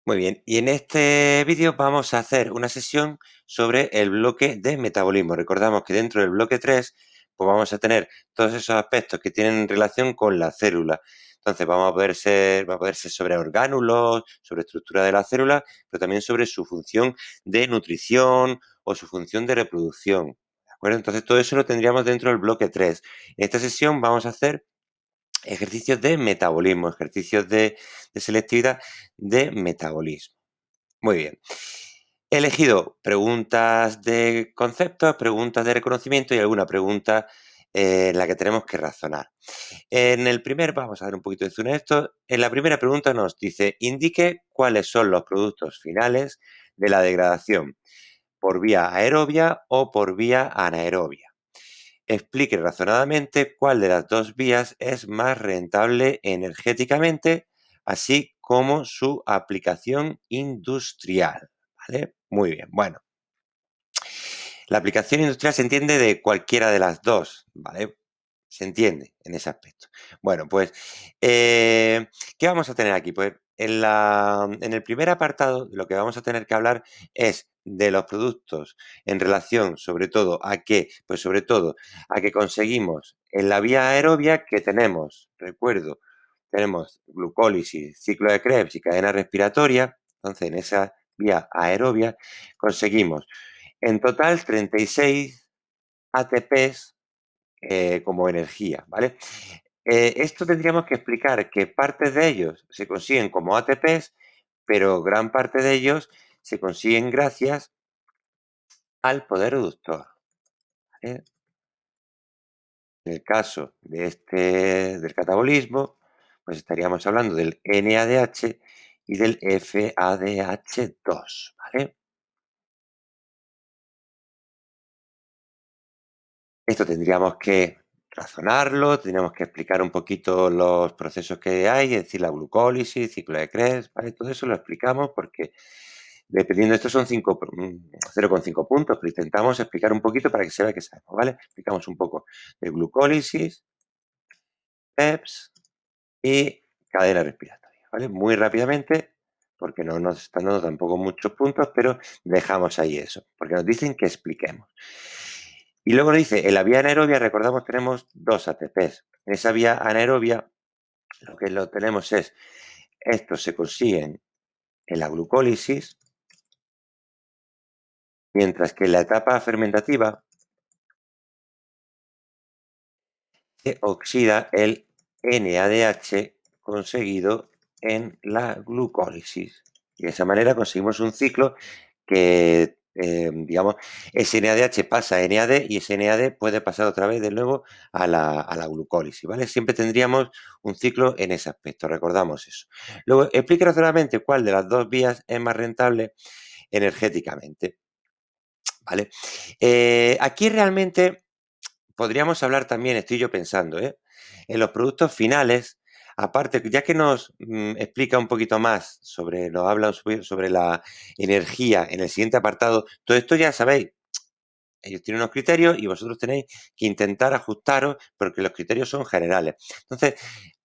Muy bien, y en este vídeo vamos a hacer una sesión sobre el bloque de metabolismo. Recordamos que dentro del bloque 3, pues vamos a tener todos esos aspectos que tienen relación con la célula. Entonces va a poder ser sobre orgánulos, sobre estructura de la célula, pero también sobre su función de nutrición o su función de reproducción. ¿De acuerdo? Entonces todo eso lo tendríamos dentro del bloque 3. En esta sesión vamos a hacer ejercicios de metabolismo, ejercicios de selectividad de metabolismo. Muy bien. He elegido preguntas de conceptos, preguntas de reconocimiento y alguna pregunta en la que tenemos que razonar. En el primer, vamos a dar un poquito de zoom a esto. En la primera pregunta nos dice, indique cuáles son los productos finales de la degradación, por vía aerobia o por vía anaerobia. Explique razonadamente cuál de las dos vías es más rentable energéticamente, así como su aplicación industrial. ¿Vale? Muy bien, bueno. La aplicación industrial se entiende de cualquiera de las dos, ¿vale? Se entiende en ese aspecto. Bueno, pues, ¿qué vamos a tener aquí? Pues en el primer apartado lo que vamos a tener que hablar es de los productos en relación, sobre todo, ¿a qué? Pues sobre todo a que conseguimos en la vía aerobia que tenemos, recuerdo, tenemos glucólisis, ciclo de Krebs y cadena respiratoria. Entonces, en esa vía aerobia conseguimos en total 36 ATPs como energía, ¿vale? Esto tendríamos que explicar que partes de ellos se consiguen como ATPs, pero gran parte de ellos se consiguen gracias al poder reductor, ¿vale? En el caso de del catabolismo, pues estaríamos hablando del NADH y del FADH2, ¿vale? Esto tendríamos que razonarlo, tendríamos que explicar un poquito los procesos que hay, es decir, la glucólisis, ciclo de Krebs, ¿vale? Todo eso lo explicamos porque dependiendo, estos son 0,5 puntos, pero intentamos explicar un poquito para que se vea que sabemos, ¿vale? Explicamos un poco de glucólisis, Krebs y cadena respiratoria, ¿vale? Muy rápidamente, porque no nos están dando tampoco muchos puntos, pero dejamos ahí eso, porque nos dicen que expliquemos. Y luego nos dice, en la vía anaerobia, recordamos, tenemos dos ATPs. En esa vía anaerobia, lo que lo tenemos es, estos se consiguen en la glucólisis, mientras que en la etapa fermentativa se oxida el NADH conseguido en la glucólisis. Y de esa manera conseguimos un ciclo que, digamos, ese NADH pasa a NAD y ese NAD puede pasar otra vez de nuevo a la glucólisis, ¿vale? Siempre tendríamos un ciclo en ese aspecto, recordamos eso. Luego, explique razonadamente cuál de las dos vías es más rentable energéticamente, ¿vale? Aquí realmente podríamos hablar también, estoy yo pensando, en los productos finales, aparte, ya que nos explica un poquito más nos habla sobre la energía en el siguiente apartado, todo esto ya sabéis, ellos tienen unos criterios y vosotros tenéis que intentar ajustaros porque los criterios son generales. Entonces,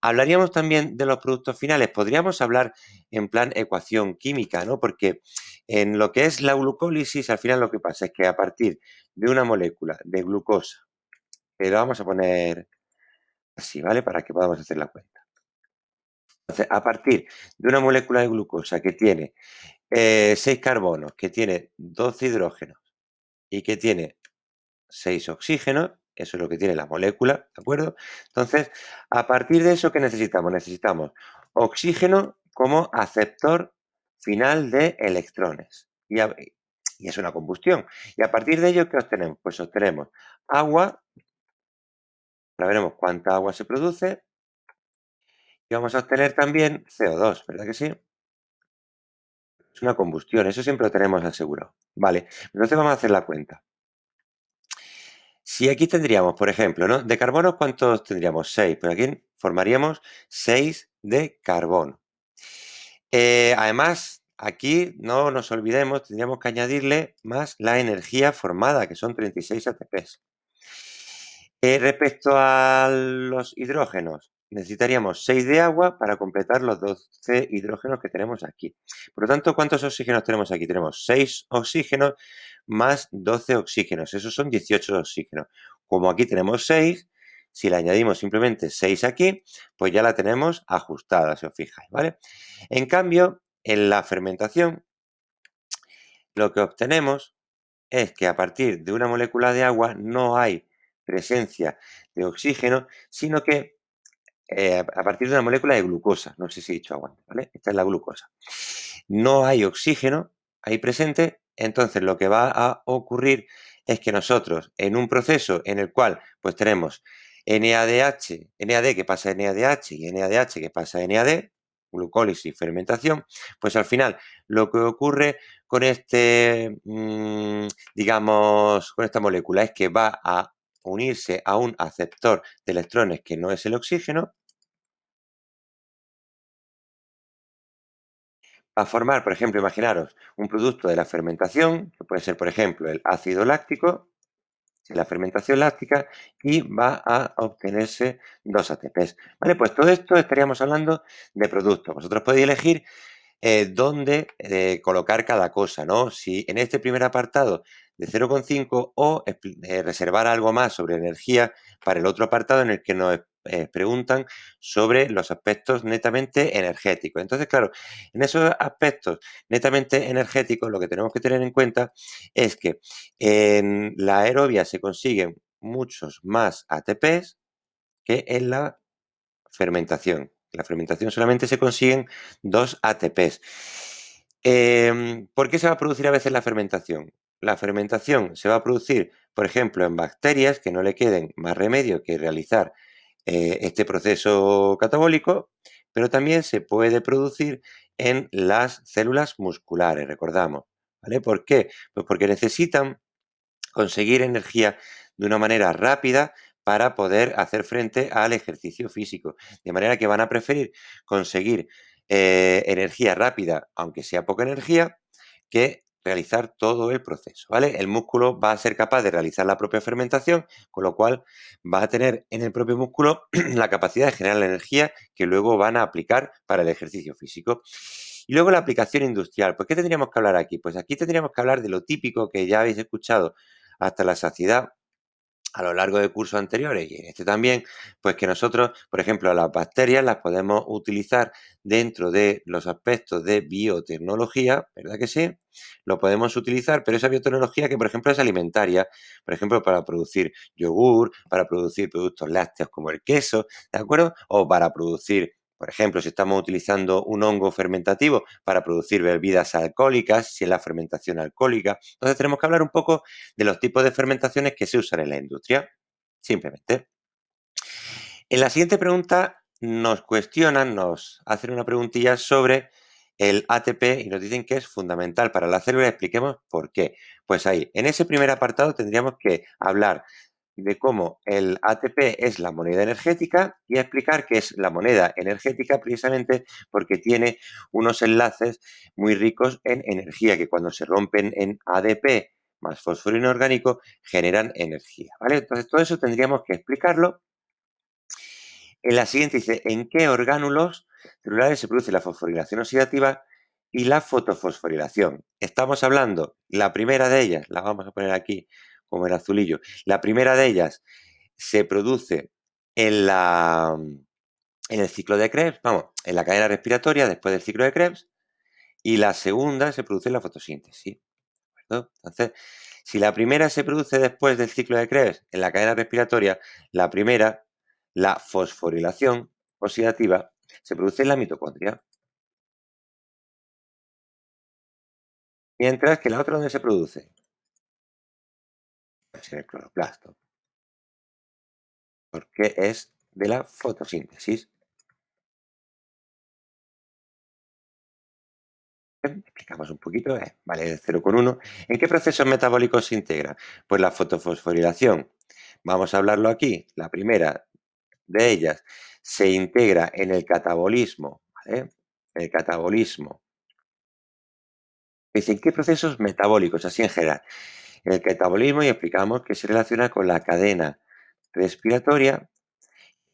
hablaríamos también de los productos finales, podríamos hablar en plan ecuación química, ¿no? Porque en lo que es la glucólisis, al final lo que pasa es que a partir de una molécula de glucosa, que lo vamos a poner así, ¿vale? Para que podamos hacer la cuenta. Entonces, a partir de una molécula de glucosa que tiene 6 carbonos, que tiene 12 hidrógenos y que tiene 6 oxígenos, eso es lo que tiene la molécula, ¿de acuerdo? Entonces, a partir de eso, ¿qué necesitamos? Necesitamos oxígeno como aceptor final de electrones. Y es una combustión. Y a partir de ello, ¿qué obtenemos? Pues obtenemos agua, ahora veremos cuánta agua se produce, y vamos a obtener también CO2, ¿verdad que sí? Es una combustión, eso siempre lo tenemos asegurado. Vale, entonces vamos a hacer la cuenta. Si aquí tendríamos, por ejemplo, ¿no? De carbono, ¿cuántos tendríamos? 6. Pues aquí formaríamos 6 de carbono. Además, aquí no nos olvidemos, tendríamos que añadirle más la energía formada, que son 36 ATPs. Respecto a los hidrógenos, necesitaríamos 6 de agua para completar los 12 hidrógenos que tenemos aquí. Por lo tanto, ¿cuántos oxígenos tenemos aquí? Tenemos 6 oxígenos más 12 oxígenos. Esos son 18 oxígenos. Como aquí tenemos 6, si le añadimos simplemente 6 aquí, pues ya la tenemos ajustada, si os fijáis, ¿vale? En cambio, en la fermentación, lo que obtenemos es que a partir de una molécula de agua no hay presencia de oxígeno, sino que a partir de una molécula de glucosa, no sé si he dicho agua, ¿vale? Esta es la glucosa. No hay oxígeno ahí presente, entonces lo que va a ocurrir es que nosotros, en un proceso en el cual pues tenemos NADH, NAD que pasa a NADH y NADH que pasa a NAD, glucólisis, fermentación, pues al final lo que ocurre con digamos, con esta molécula es que va a unirse a un aceptor de electrones que no es el oxígeno, a formar, por ejemplo, imaginaros un producto de la fermentación, que puede ser, por ejemplo, el ácido láctico, de la fermentación láctica, y va a obtenerse 2 ATPs. Vale, pues todo esto estaríamos hablando de productos. Vosotros podéis elegir dónde colocar cada cosa, ¿no? Si en este primer apartado de 0,5 o reservar algo más sobre energía para el otro apartado en el que nos preguntan sobre los aspectos netamente energéticos. Entonces, claro, en esos aspectos netamente energéticos lo que tenemos que tener en cuenta es que en la aerobia se consiguen muchos más ATPs que en la fermentación. En la fermentación solamente se consiguen 2 ATPs. ¿Por qué se va a producir a veces la fermentación? La fermentación se va a producir, por ejemplo, en bacterias que no le queden más remedio que realizar este proceso catabólico, pero también se puede producir en las células musculares, recordamos. ¿Vale? ¿Por qué? Pues porque necesitan conseguir energía de una manera rápida para poder hacer frente al ejercicio físico. De manera que van a preferir conseguir energía rápida, aunque sea poca energía, que realizar todo el proceso, ¿vale? El músculo va a ser capaz de realizar la propia fermentación, con lo cual va a tener en el propio músculo la capacidad de generar la energía que luego van a aplicar para el ejercicio físico. Y luego la aplicación industrial. ¿Por qué tendríamos que hablar aquí? Pues aquí tendríamos que hablar de lo típico que ya habéis escuchado hasta la saciedad a lo largo de cursos anteriores y en este también, pues que nosotros, por ejemplo, las bacterias las podemos utilizar dentro de los aspectos de biotecnología, ¿verdad que sí? Lo podemos utilizar, pero esa biotecnología que, por ejemplo, es alimentaria, por ejemplo, para producir yogur, para producir productos lácteos como el queso, ¿de acuerdo? O para producir, por ejemplo, si estamos utilizando un hongo fermentativo para producir bebidas alcohólicas, si es la fermentación alcohólica. Entonces tenemos que hablar un poco de los tipos de fermentaciones que se usan en la industria. Simplemente. En la siguiente pregunta nos cuestionan, nos hacen una preguntilla sobre el ATP y nos dicen que es fundamental para la célula. Expliquemos por qué. Pues ahí, en ese primer apartado tendríamos que hablar de cómo el ATP es la moneda energética y explicar qué es la moneda energética precisamente porque tiene unos enlaces muy ricos en energía que cuando se rompen en ADP más fósforo inorgánico generan energía, ¿vale? Entonces todo eso tendríamos que explicarlo. En la siguiente dice, ¿en qué orgánulos celulares se produce la fosforilación oxidativa y la fotofosforilación? Estamos hablando, la primera de ellas, la vamos a poner aquí como el azulillo, la primera de ellas se produce en en el ciclo de Krebs, vamos, en la cadena respiratoria después del ciclo de Krebs, y la segunda se produce en la fotosíntesis, ¿no? Entonces, si la primera se produce después del ciclo de Krebs en la cadena respiratoria, la primera, la fosforilación oxidativa, se produce en la mitocondria, mientras que la otra, ¿dónde se produce? Pues en el cloroplasto, porque es de la fotosíntesis. Explicamos un poquito, vale, de 0,1. ¿En qué procesos metabólicos se integra? Pues la fotofosforilación. Vamos a hablarlo aquí. La primera de ellas se integra en el catabolismo, ¿vale? El catabolismo. Dicen, ¿qué procesos metabólicos? Así en general. El catabolismo y explicamos que se relaciona con la cadena respiratoria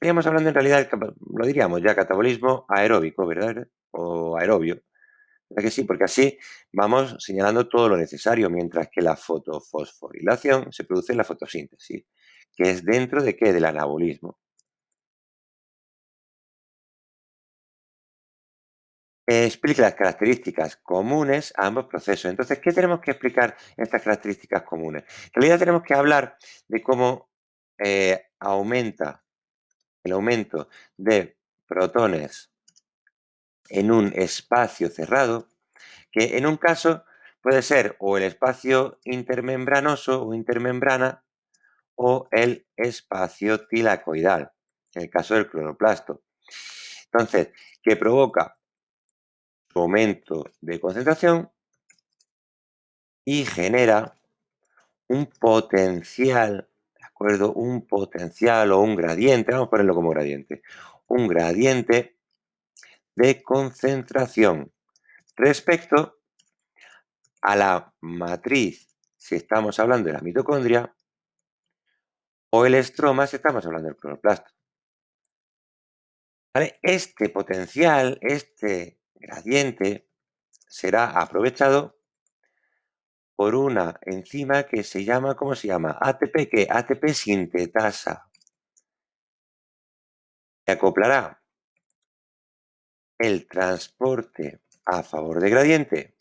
estaríamos hablando en realidad, lo diríamos ya, catabolismo aeróbico, ¿verdad? O aerobio. ¿Verdad que sí? Porque así vamos señalando todo lo necesario, mientras que la fotofosforilación se produce en la fotosíntesis, que es dentro de qué? Del anabolismo. Explica las características comunes a ambos procesos. Entonces, ¿qué tenemos que explicar en estas características comunes? En realidad tenemos que hablar de cómo aumenta el aumento de protones en un espacio cerrado, que en un caso puede ser o el espacio intermembranoso o intermembrana o el espacio tilacoidal, en el caso del cloroplasto. Entonces, que provoca aumento de concentración y genera un potencial, ¿de acuerdo? Un potencial o un gradiente, vamos a ponerlo como gradiente, un gradiente de concentración respecto a la matriz, si estamos hablando de la mitocondria, o el estroma, si estamos hablando del cloroplasto. ¿Vale? Este potencial, este gradiente, será aprovechado por una enzima que se llama, ¿cómo se llama? ATP, que ATP sintetasa. Se acoplará el transporte a favor de gradiente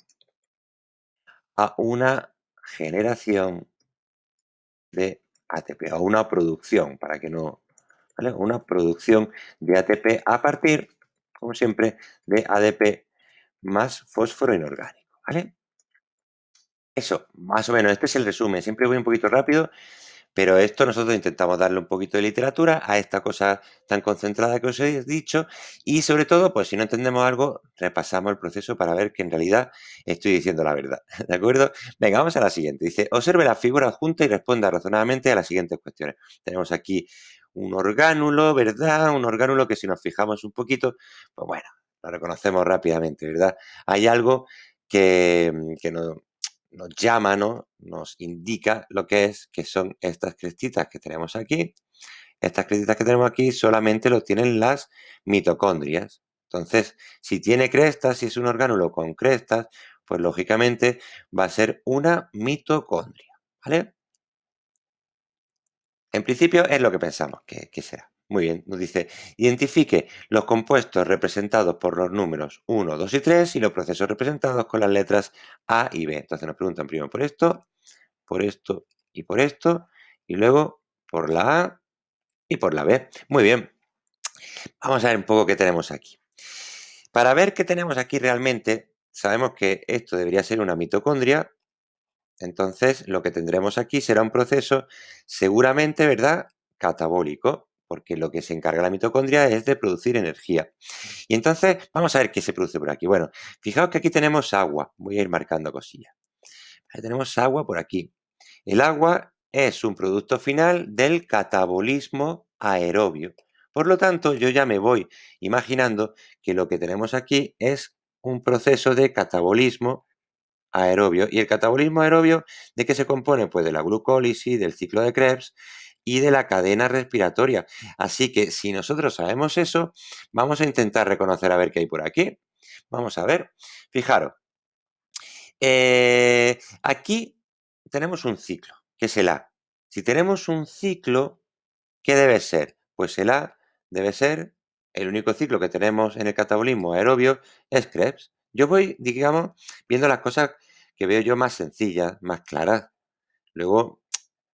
a una generación de ATP, o una producción, para que no, ¿vale? Una producción de ATP a partir, como siempre, de ADP más fósforo inorgánico, ¿vale? Eso, más o menos, este es el resumen. Siempre voy un poquito rápido, pero esto nosotros intentamos darle un poquito de literatura a esta cosa tan concentrada que os he dicho y sobre todo, pues si no entendemos algo, repasamos el proceso para ver que en realidad estoy diciendo la verdad, ¿de acuerdo? Venga, vamos a la siguiente. Dice, observe la figura adjunta y responda razonadamente a las siguientes cuestiones. Tenemos aquí un orgánulo, ¿verdad? Un orgánulo que si nos fijamos un poquito, pues bueno, lo reconocemos rápidamente, ¿verdad? Hay algo que nos llama, ¿no? Nos indica lo que son estas crestitas que tenemos aquí. Estas crestitas que tenemos aquí solamente lo tienen las mitocondrias. Entonces, si tiene crestas, si es un orgánulo con crestas, pues lógicamente va a ser una mitocondria, ¿vale? En principio es lo que pensamos que será. Muy bien, nos dice, identifique los compuestos representados por los números 1, 2 y 3 y los procesos representados con las letras A y B. Entonces nos preguntan primero por esto y por esto, y luego por la A y por la B. Muy bien, vamos a ver un poco qué tenemos aquí. Para ver qué tenemos aquí realmente, sabemos que esto debería ser una mitocondria, entonces lo que tendremos aquí será un proceso seguramente, ¿verdad?, catabólico, porque lo que se encarga la mitocondria es de producir energía. Y entonces vamos a ver qué se produce por aquí. Bueno, fijaos que aquí tenemos agua, voy a ir marcando cosillas. Tenemos agua por aquí. El agua es un producto final del catabolismo aerobio. Por lo tanto, yo ya me voy imaginando que lo que tenemos aquí es un proceso de catabolismo aerobio. ¿Y el catabolismo aerobio de qué se compone? Pues de la glucólisis, del ciclo de Krebs y de la cadena respiratoria. Así que si nosotros sabemos eso, vamos a intentar reconocer a ver qué hay por aquí. Vamos a ver. Fijaros, aquí tenemos un ciclo, que es el A. Si tenemos un ciclo, ¿qué debe ser? Pues el A debe ser el único ciclo que tenemos en el catabolismo aerobio es Krebs. Yo voy, digamos, viendo las cosas que veo yo más sencillas, más claras. Luego,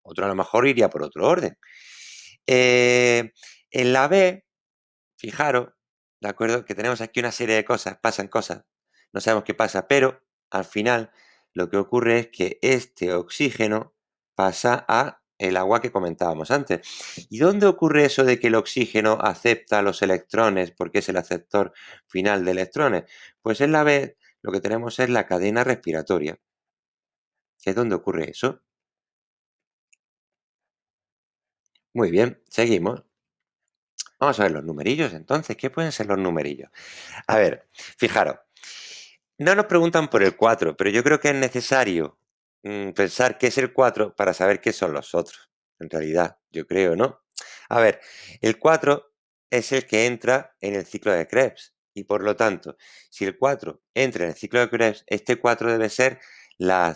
otro a lo mejor iría por otro orden. En la B, fijaros, ¿de acuerdo? Que tenemos aquí una serie de cosas, pasan cosas, no sabemos qué pasa, pero al final lo que ocurre es que este oxígeno pasa a el agua que comentábamos antes. ¿Y dónde ocurre eso de que el oxígeno acepta los electrones porque es el aceptor final de electrones? Pues en la B lo que tenemos es la cadena respiratoria, que es donde ocurre eso. Muy bien, seguimos. Vamos a ver los numerillos entonces. ¿Qué pueden ser los numerillos? A ver, fijaros. No nos preguntan por el 4, pero yo creo que es necesario pensar qué es el 4 para saber qué son los otros. En realidad, yo creo, ¿no? A ver, el 4 es el que entra en el ciclo de Krebs. Y por lo tanto, si el 4 entra en el ciclo de Krebs, este 4 debe ser la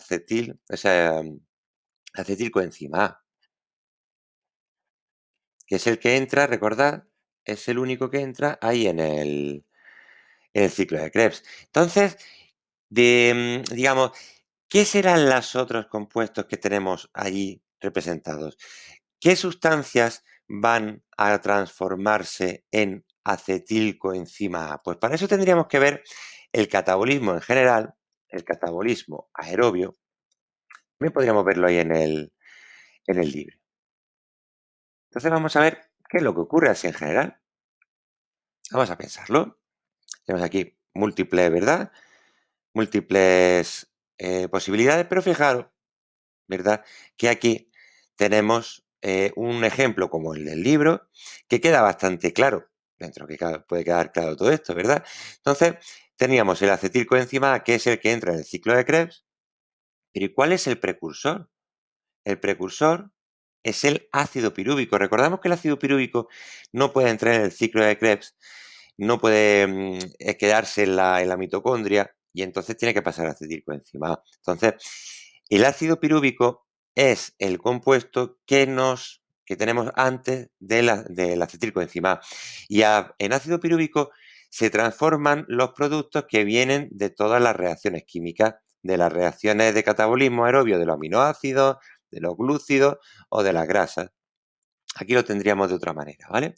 acetilcoenzima A, que es el que entra, recordad, es el único que entra ahí en el ciclo de Krebs. Entonces, digamos, ¿qué serán los otros compuestos que tenemos allí representados? ¿Qué sustancias van a transformarse en acetilcoenzima A? Pues para eso tendríamos que ver el catabolismo en general, el catabolismo aerobio. También podríamos verlo ahí en el libro. Entonces vamos a ver qué es lo que ocurre así en general. Vamos a pensarlo. Tenemos aquí múltiples, ¿verdad? Múltiples posibilidades, pero fijaros, ¿verdad? Que aquí tenemos un ejemplo como el del libro, que queda bastante claro, dentro que puede quedar claro todo esto, ¿verdad? Entonces, teníamos el acetilcoenzima A, que es el que entra en el ciclo de Krebs, pero ¿y cuál es el precursor? El precursor es el ácido pirúvico. Recordamos que el ácido pirúvico no puede entrar en el ciclo de Krebs, no puede quedarse en la mitocondria y entonces tiene que pasar a acetilcoenzima A. Entonces, el ácido pirúvico es el compuesto que tenemos antes del acetilcoenzima A. Y en ácido pirúvico se transforman los productos que vienen de todas las reacciones químicas, de las reacciones de catabolismo aerobio de los aminoácidos, de los glúcidos o de las grasas. Aquí lo tendríamos de otra manera, ¿vale?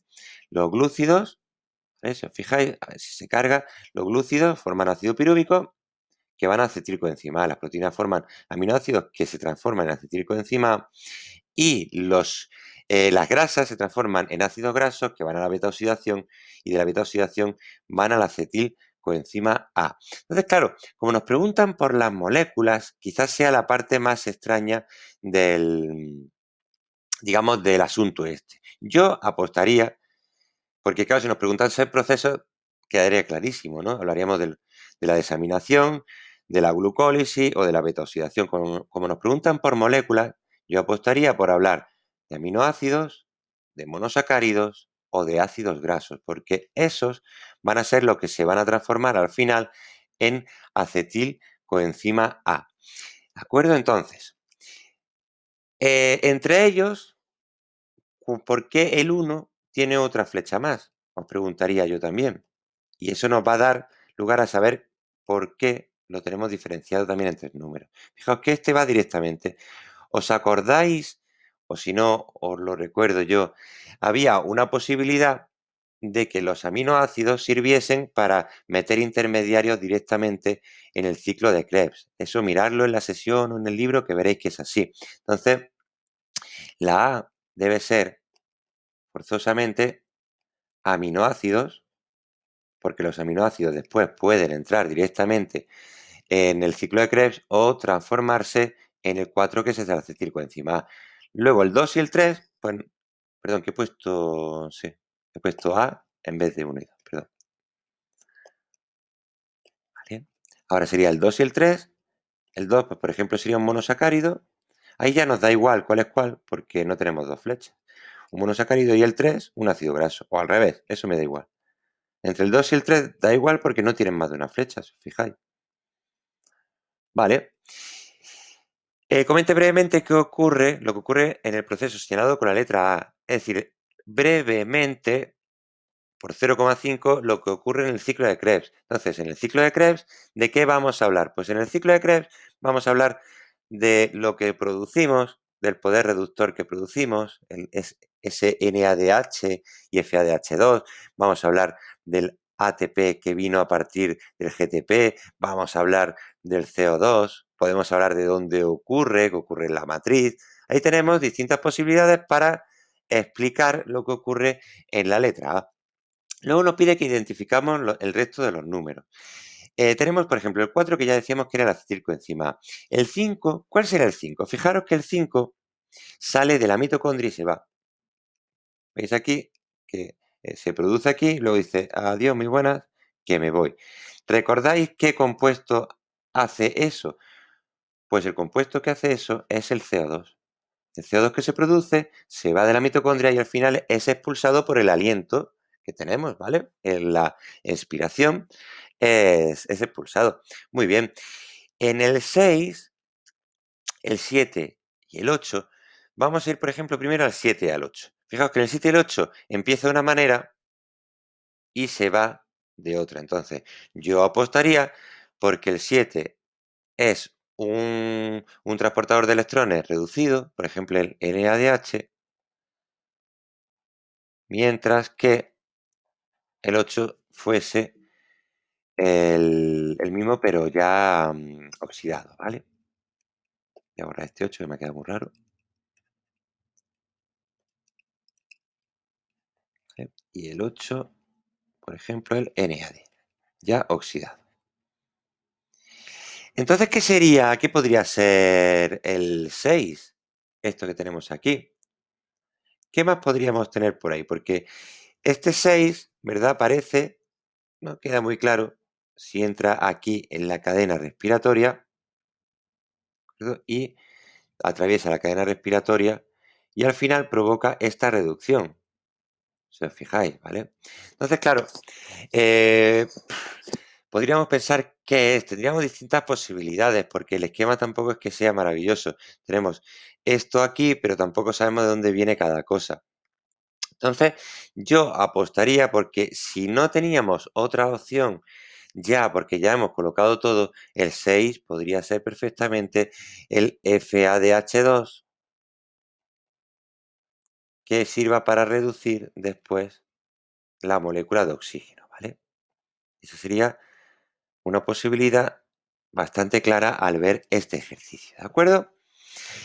Los glúcidos, si os fijáis, a ver si se carga, los glúcidos forman ácido pirúvico que van a acetilcoenzima A. Las proteínas forman aminoácidos que se transforman en acetilcoenzima A y las grasas se transforman en ácidos grasos que van a la beta oxidación y de la beta oxidación van a la acetilcoenzima A. Entonces, claro, como nos preguntan por las moléculas, quizás sea la parte más extraña digamos, del asunto este. Yo apostaría, porque claro, si nos preguntan ese proceso, quedaría clarísimo, ¿no? Hablaríamos de la desaminación, de la glucólisis o de la beta-oxidación. Como nos preguntan por moléculas, yo apostaría por hablar de aminoácidos, de monosacáridos o de ácidos grasos, porque esos van a ser los que se van a transformar al final en acetilcoenzima A. ¿De acuerdo? Entonces, entre ellos, ¿por qué el 1 tiene otra flecha más? Os preguntaría yo también. Y eso nos va a dar lugar a saber por qué lo tenemos diferenciado también en tres números. Fijaos que este va directamente. ¿Os acordáis? O si no, os lo recuerdo yo. Había una posibilidad de que los aminoácidos sirviesen para meter intermediarios directamente en el ciclo de Krebs. Eso miradlo en la sesión o en el libro que veréis que es así. Entonces, la A debe ser forzosamente aminoácidos, porque los aminoácidos después pueden entrar directamente en el ciclo de Krebs o transformarse en el 4 que es el acetilcoenzima A. Luego el 2 y el 3, pues, perdón, que he puesto, sí, he puesto A en vez de 1 y 2, perdón. ¿Vale? Ahora sería el 2 y el 3, el 2, pues por ejemplo sería un monosacárido, ahí ya nos da igual cuál es cuál, porque no tenemos dos flechas. Un monosacárido y el 3, un ácido graso, o al revés, eso me da igual. Entre el 2 y el 3 da igual porque no tienen más de una flecha, si os fijáis. Vale. Comente brevemente qué ocurre, lo que ocurre en el proceso señalado con la letra A. Es decir, brevemente, por 0,5, lo que ocurre en el ciclo de Krebs. Entonces, en el ciclo de Krebs, ¿de qué vamos a hablar? Pues en el ciclo de Krebs vamos a hablar de lo que producimos, del poder reductor que producimos, ese NADH y FADH2. Vamos a hablar del ATP que vino a partir del GTP. Vamos a hablar del CO2. Podemos hablar de dónde ocurre, que ocurre en la matriz. Ahí tenemos distintas posibilidades para explicar lo que ocurre en la letra A. Luego nos pide que identificamos el resto de los números. Tenemos, por ejemplo, el 4 que ya decíamos que era el acetilcoenzima A. El 5, ¿cuál será el 5? Fijaros que el 5 sale de la mitocondria y se va. ¿Veis aquí? Que se produce aquí, luego dice, adiós, muy buenas, que me voy. ¿Recordáis qué compuesto hace eso? Pues el compuesto que hace eso es el CO2. El CO2 que se produce se va de la mitocondria y al final es expulsado por el aliento que tenemos, ¿vale? En la expiración es expulsado. Muy bien. En el 6, el 7 y el 8, vamos a ir, por ejemplo, primero al 7 y al 8. Fijaos que en el 7 y el 8 empieza de una manera y se va de otra. Entonces, yo apostaría porque el 7 es un transportador de electrones reducido, por ejemplo, el NADH, mientras que el 8 fuese el mismo, pero ya oxidado, ¿vale? Voy a borrar este 8 que me ha quedado muy raro. ¿Vale? Y el 8, por ejemplo, el NAD, ya oxidado. Entonces, ¿qué sería? ¿Qué podría ser el 6? Esto que tenemos aquí. ¿Qué más podríamos tener por ahí? Porque este 6, ¿verdad? Parece, no queda muy claro si entra aquí en la cadena respiratoria, ¿verdad? Y atraviesa la cadena respiratoria y al final provoca esta reducción, si os fijáis, ¿vale? Entonces, claro, eh, podríamos pensar qué es, tendríamos distintas posibilidades, porque el esquema tampoco es que sea maravilloso. Tenemos esto aquí, pero tampoco sabemos de dónde viene cada cosa. Entonces, yo apostaría porque si no teníamos otra opción ya, porque ya hemos colocado todo, el 6 podría ser perfectamente el FADH2 que sirva para reducir después la molécula de oxígeno, ¿vale? Eso sería una posibilidad bastante clara al ver este ejercicio, ¿de acuerdo?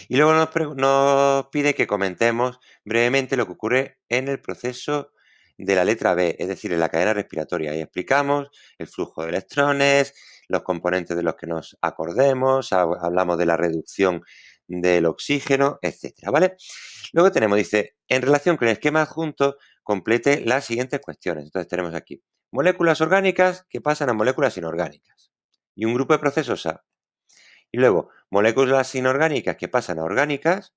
Y luego nos pide que comentemos brevemente lo que ocurre en el proceso de la letra B, es decir, en la cadena respiratoria. Ahí explicamos el flujo de electrones, los componentes de los que nos acordemos, hablamos de la reducción del oxígeno, etcétera, ¿vale? Luego tenemos, dice, en relación con el esquema adjunto, complete las siguientes cuestiones. Entonces tenemos aquí moléculas orgánicas que pasan a moléculas inorgánicas y un grupo de procesos A. Y luego, moléculas inorgánicas que pasan a orgánicas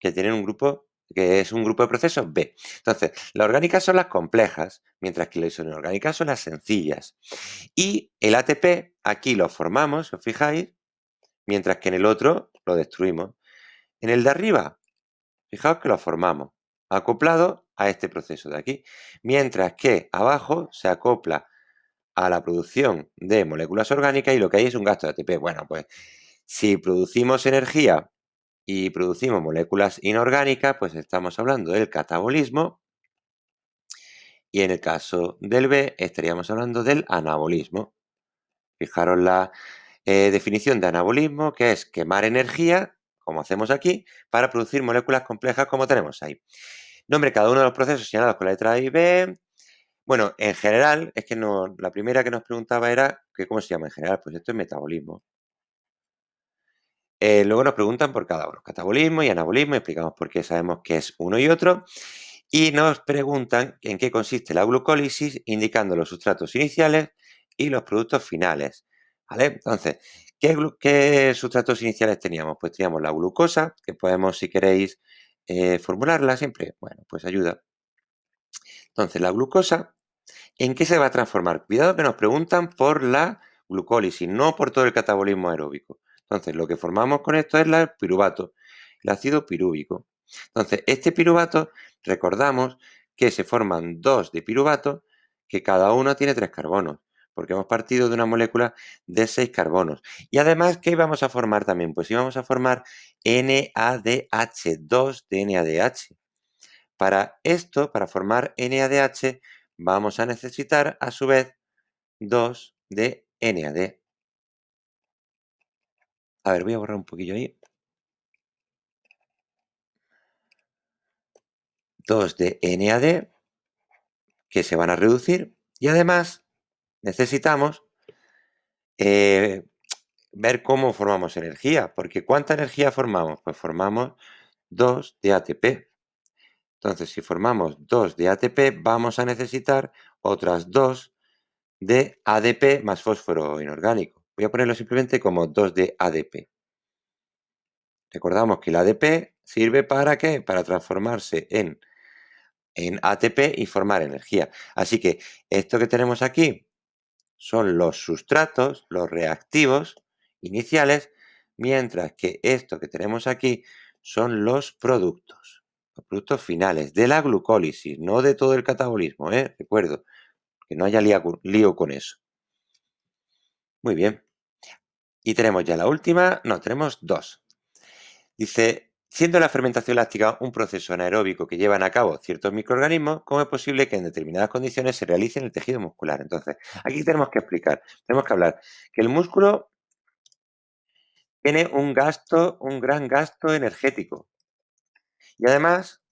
que tienen un grupo que es un grupo de procesos B. Entonces, las orgánicas son las complejas, mientras que las inorgánicas son las sencillas. Y el ATP aquí lo formamos, si os fijáis, mientras que en el otro lo destruimos. En el de arriba, fijaos que lo formamos, acoplado a este proceso de aquí, mientras que abajo se acopla a la producción de moléculas orgánicas y lo que hay es un gasto de ATP. Bueno, pues si producimos energía y producimos moléculas inorgánicas, pues estamos hablando del catabolismo y en el caso del B estaríamos hablando del anabolismo. Fijaros la definición de anabolismo, que es quemar energía, como hacemos aquí, para producir moléculas complejas como tenemos ahí. Nombre cada uno de los procesos señalados con la letra A y B. Bueno, en general, es que no, la primera que nos preguntaba era que cómo se llama en general, pues esto es metabolismo. Luego nos preguntan por cada uno, catabolismo y anabolismo, explicamos por qué sabemos que es uno y otro, y nos preguntan en qué consiste la glucólisis, indicando los sustratos iniciales y los productos finales. ¿Vale? Entonces, ¿qué sustratos iniciales teníamos? Pues teníamos la glucosa, que podemos, si queréis, formularla siempre. Bueno, pues ayuda. Entonces, la glucosa, ¿en qué se va a transformar? Cuidado que nos preguntan por la glucólisis, no por todo el catabolismo aeróbico. Entonces, lo que formamos con esto es el piruvato, el ácido pirúvico. Entonces, este piruvato, recordamos que se forman dos de piruvato, que cada uno tiene 3 carbonos, porque hemos partido de una molécula de 6 carbonos. Y además, ¿qué íbamos a formar también? Pues íbamos a formar NADH, 2 de NADH. Para esto, para formar NADH, vamos a necesitar, a su vez, 2 de NAD. A ver, voy a borrar un poquillo ahí. 2 de NAD que se van a reducir y además necesitamos ver cómo formamos energía, porque ¿cuánta energía formamos? Pues formamos 2 de ATP. Entonces, si formamos 2 de ATP, vamos a necesitar otras 2 de ADP más fósforo inorgánico. Voy a ponerlo simplemente como 2 de ADP. Recordamos que el ADP sirve para ¿qué? Para transformarse en en ATP y formar energía. Así que esto que tenemos aquí son los sustratos, los reactivos iniciales, mientras que esto que tenemos aquí son los productos finales de la glucólisis, no de todo el catabolismo, ¿eh? Recuerdo, que no haya lío con eso. Muy bien. Y tenemos ya la última, no, tenemos dos. Dice, siendo la fermentación láctica un proceso anaeróbico que llevan a cabo ciertos microorganismos, ¿cómo es posible que en determinadas condiciones se realice en el tejido muscular? Entonces, aquí tenemos que explicar, tenemos que hablar que el músculo tiene un gran gasto energético y además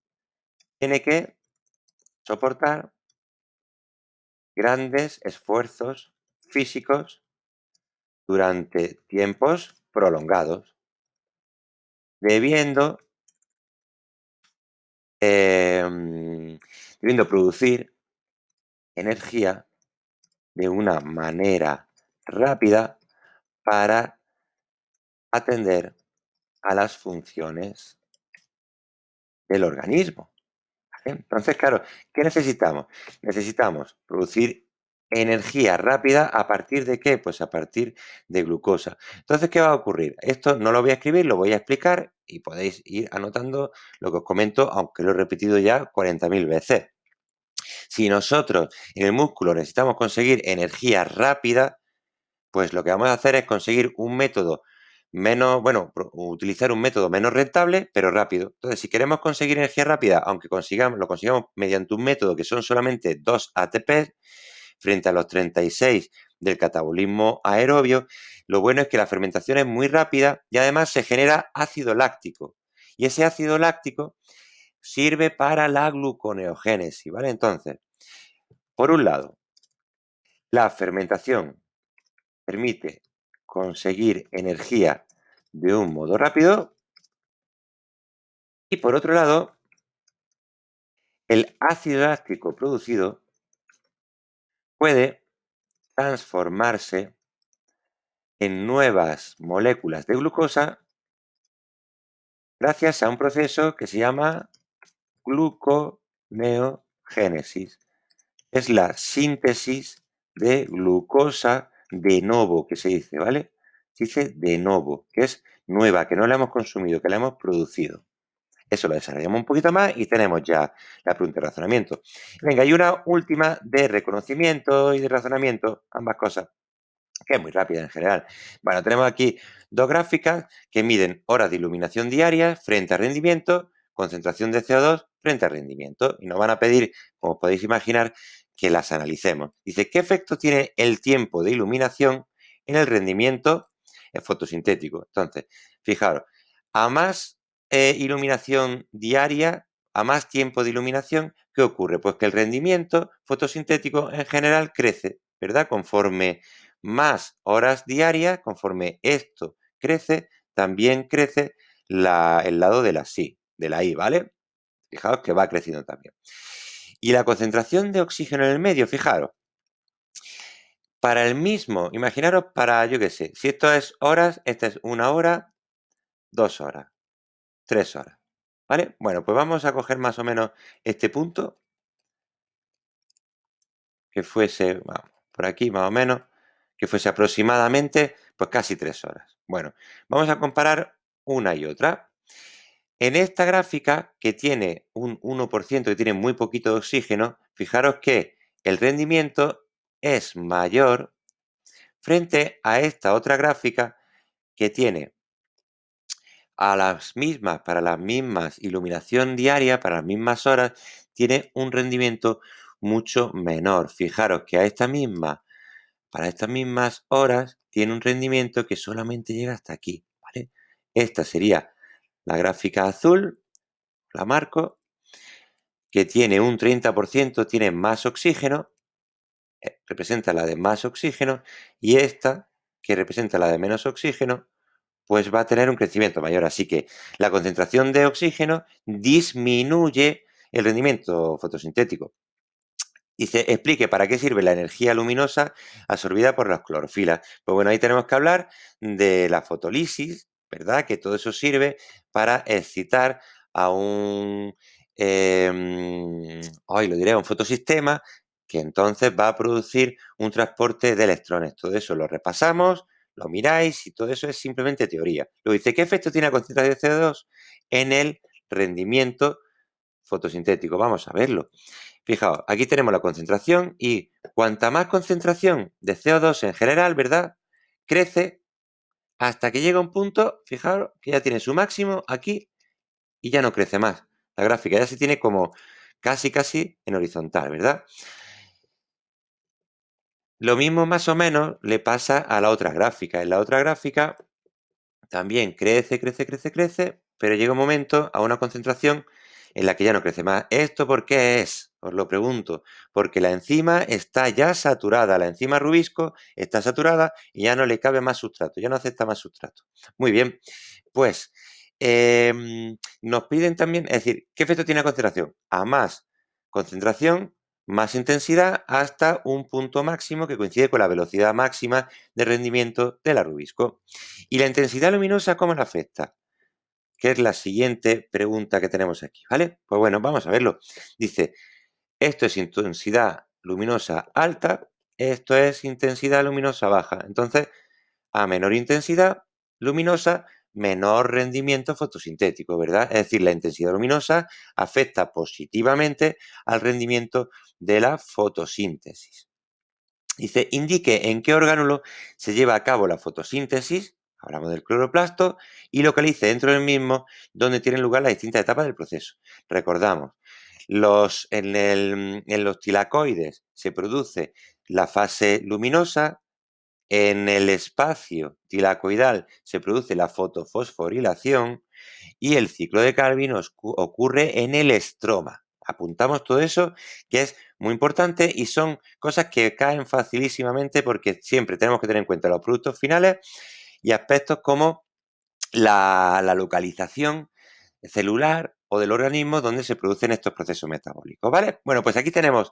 tiene que soportar grandes esfuerzos físicos durante tiempos prolongados, debiendo, debiendo producir energía de una manera rápida para atender a las funciones del organismo. ¿Vale? Entonces, claro, ¿qué necesitamos? Necesitamos producir energía rápida ¿a partir de qué? Pues a partir de glucosa. Entonces, ¿qué va a ocurrir? Esto no lo voy a escribir, lo voy a explicar y podéis ir anotando lo que os comento, aunque lo he repetido ya 40.000 veces. Si nosotros en el músculo necesitamos conseguir energía rápida, pues lo que vamos a hacer es conseguir un método menos, bueno, utilizar un método menos rentable, pero rápido. Entonces, si queremos conseguir energía rápida, aunque lo consigamos mediante un método que son solamente 2 ATP, frente a los 36 del catabolismo aerobio, lo bueno es que la fermentación es muy rápida y además se genera ácido láctico. Y ese ácido láctico sirve para la gluconeogénesis, ¿vale? Entonces, por un lado, la fermentación permite conseguir energía de un modo rápido y por otro lado, el ácido láctico producido puede transformarse en nuevas moléculas de glucosa gracias a un proceso que se llama gluconeogénesis. Es la síntesis de glucosa de novo, que se dice, ¿vale? Se dice de novo, que es nueva, que no la hemos consumido, que la hemos producido. Eso lo desarrollamos un poquito más y tenemos ya la pregunta de razonamiento. Venga, y una última de reconocimiento y de razonamiento, ambas cosas, que es muy rápida en general. Bueno, tenemos aquí dos gráficas que miden horas de iluminación diarias frente a rendimiento, concentración de CO2 frente a rendimiento. Y nos van a pedir, como podéis imaginar, que las analicemos. Dice, ¿qué efecto tiene el tiempo de iluminación en el rendimiento fotosintético? Entonces, fijaros, a más iluminación diaria, a más tiempo de iluminación, ¿qué ocurre? Pues que el rendimiento fotosintético en general crece, ¿verdad? Conforme más horas diarias, conforme esto crece, también crece el lado de la I, ¿vale? Fijaos que va creciendo también. Y la concentración de oxígeno en el medio, fijaros, para el mismo, imaginaros para, yo qué sé, si esto es horas, esta es 1 hora, 2 horas, 3 horas, ¿vale? Bueno, pues vamos a coger más o menos este punto, que fuese, vamos, por aquí más o menos, que fuese aproximadamente, pues casi 3 horas. Bueno, vamos a comparar una y otra. En esta gráfica, que tiene un 1%, que tiene muy poquito de oxígeno, fijaros que el rendimiento es mayor frente a esta otra gráfica que tiene a las mismas, para las mismas iluminación diaria, para las mismas horas, tiene un rendimiento mucho menor. Fijaros que para estas mismas horas, tiene un rendimiento que solamente llega hasta aquí, ¿vale? Esta sería la gráfica azul, la marco, que tiene un 30%, tiene más oxígeno, representa la de más oxígeno, y esta, que representa la de menos oxígeno, pues va a tener un crecimiento mayor. Así que la concentración de oxígeno disminuye el rendimiento fotosintético. Dice, explique para qué sirve la energía luminosa absorbida por las clorofilas. Pues bueno, ahí tenemos que hablar de la fotolisis, ¿verdad? Que todo eso sirve para excitar a un lo diré, un fotosistema que entonces va a producir un transporte de electrones. Todo eso lo repasamos, lo miráis y todo eso es simplemente teoría. Luego dice, ¿qué efecto tiene la concentración de CO2 en el rendimiento fotosintético? Vamos a verlo. Fijaos, aquí tenemos la concentración y cuanta más concentración de CO2 en general, ¿verdad? Crece hasta que llega un punto, fijaos, que ya tiene su máximo aquí y ya no crece más. La gráfica ya se tiene como casi en horizontal, ¿verdad? Lo mismo más o menos le pasa a la otra gráfica. En la otra gráfica también crece, pero llega un momento a una concentración en la que ya no crece más. ¿Esto por qué es? Os lo pregunto. Porque la enzima está ya saturada. La enzima rubisco está saturada y ya no le cabe más sustrato, ya no acepta más sustrato. Muy bien, pues nos piden también, es decir, ¿qué efecto tiene la concentración? A más concentración, más intensidad hasta un punto máximo que coincide con la velocidad máxima de rendimiento de la rubisco. ¿Y la intensidad luminosa cómo la afecta? Que es la siguiente pregunta que tenemos aquí, ¿vale? Pues bueno, vamos a verlo. Dice, esto es intensidad luminosa alta, esto es intensidad luminosa baja. Entonces, a menor intensidad luminosa, menor rendimiento fotosintético, ¿verdad? Es decir, la intensidad luminosa afecta positivamente al rendimiento de la fotosíntesis. Dice, indique en qué orgánulo se lleva a cabo la fotosíntesis, hablamos del cloroplasto, y localice dentro del mismo donde tienen lugar las distintas etapas del proceso. Recordamos, en los tilacoides se produce la fase luminosa, en el espacio tilacoidal se produce la fotofosforilación y el ciclo de Calvin ocurre en el estroma. Apuntamos todo eso, que es muy importante y son cosas que caen facilísimamente porque siempre tenemos que tener en cuenta los productos finales y aspectos como la localización celular o del organismo donde se producen estos procesos metabólicos, ¿vale? Bueno, pues aquí tenemos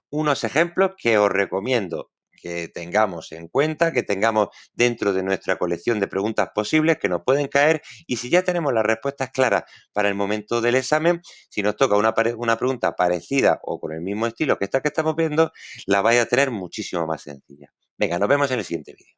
unos ejemplos que os recomiendo que tengamos en cuenta, que tengamos dentro de nuestra colección de preguntas posibles que nos pueden caer y si ya tenemos las respuestas claras para el momento del examen, si nos toca una pregunta parecida o con el mismo estilo que esta que estamos viendo, la vais a tener muchísimo más sencilla. Venga, nos vemos en el siguiente vídeo.